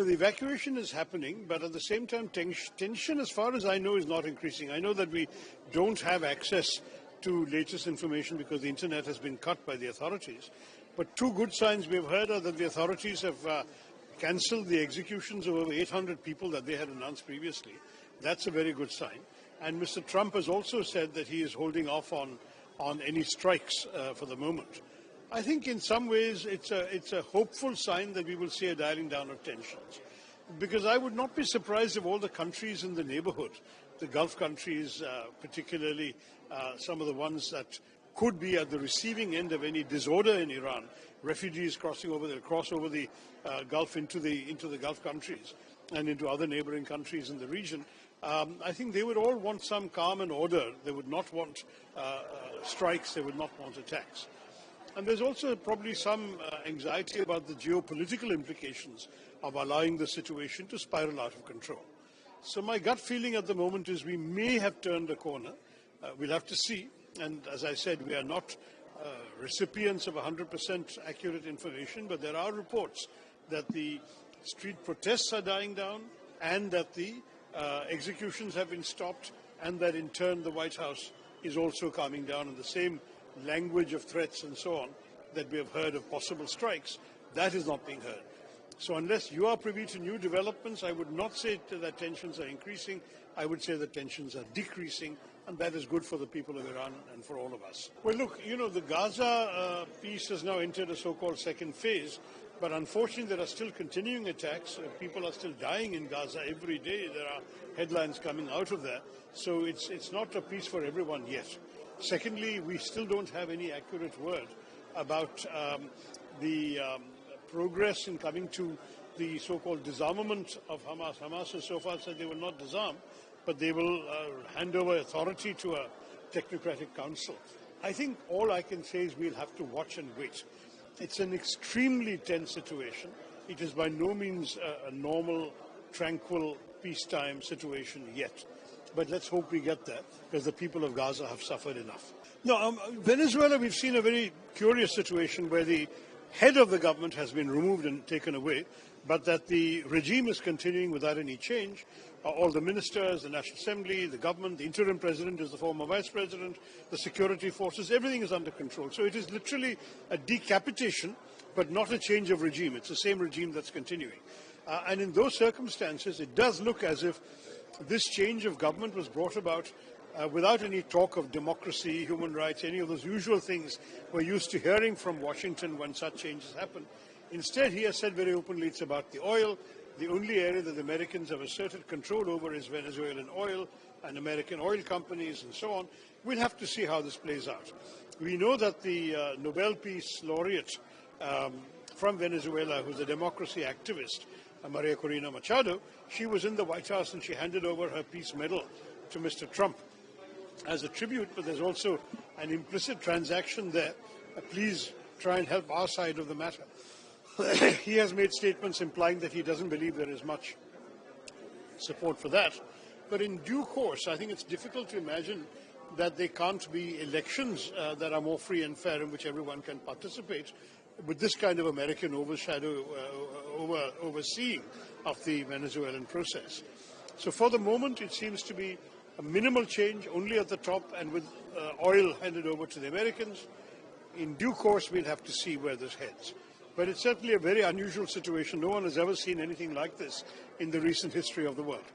the evacuation is happening, but at the same time, tension, as far as I know, is not increasing. I know that we don't have access to latest information because the internet has been cut by the authorities. But two good signs we've heard are that the authorities have cancelled the executions of over 800 people that they had announced previously. That's a very good sign. And Mr. Trump has also said that he is holding off on any strikes for the moment. I think in some ways it's a hopeful sign that we will see a dialing down of tensions. Because I would not be surprised if all the countries in the neighborhood, the Gulf countries, particularly some of the ones that could be at the receiving end of any disorder in Iran, refugees cross over the Gulf into the Gulf countries and into other neighboring countries in the region. I think they would all want some calm and order. They would not want strikes. They would not want attacks. And there's also probably some anxiety about the geopolitical implications of allowing the situation to spiral out of control. So my gut feeling at the moment is we may have turned a corner. We'll have to see. And as I said, we are not recipients of 100% accurate information, but there are reports that the street protests are dying down and that the executions have been stopped, and that in turn the White House is also calming down, and the same language of threats and so on that we have heard of possible strikes, that is not being heard. So unless you are privy to new developments, I would not say that tensions are increasing. I would say that tensions are decreasing, and that is good for the people of Iran and for all of us. Well, look, the Gaza peace has now entered a so-called second phase, but unfortunately there are still continuing attacks. People are still dying in Gaza every day. There are headlines coming out of that. So it's not a peace for everyone yet. Secondly, we still don't have any accurate word about the progress in coming to the so-called disarmament of Hamas. Hamas has so far said they will not disarm, but they will hand over authority to a technocratic council. I think all I can say is we'll have to watch and wait. It's an extremely tense situation. It is by no means a normal, tranquil, peacetime situation yet. But let's hope we get there, because the people of Gaza have suffered enough. Now, Venezuela, we've seen a very curious situation where the head of the government has been removed and taken away, but that the regime is continuing without any change. All the ministers, the National Assembly, the government, the interim president is the former vice president, the security forces, everything is under control. So it is literally a decapitation, but not a change of regime. It's the same regime that's continuing. And in those circumstances, it does look as if this change of government was brought about without any talk of democracy, human rights, any of those usual things we're used to hearing from Washington when such changes happen. Instead, he has said very openly it's about the oil. The only area that the Americans have asserted control over is Venezuelan oil and American oil companies and so on. We'll have to see how this plays out. We know that the Nobel Peace Laureate from Venezuela, who's a democracy activist, Maria Corina Machado, she was in the White House and she handed over her peace medal to Mr. Trump as a tribute, but there's also an implicit transaction there. Please try and help our side of the matter. He has made statements implying that he doesn't believe there is much support for that. But in due course, I think it's difficult to imagine that there can't be elections that are more free and fair in which everyone can participate with this kind of American overseeing of the Venezuelan process. So for the moment, it seems to be a minimal change only at the top, and with oil handed over to the Americans. In due course, we'll have to see where this heads. But it's certainly a very unusual situation. No one has ever seen anything like this in the recent history of the world.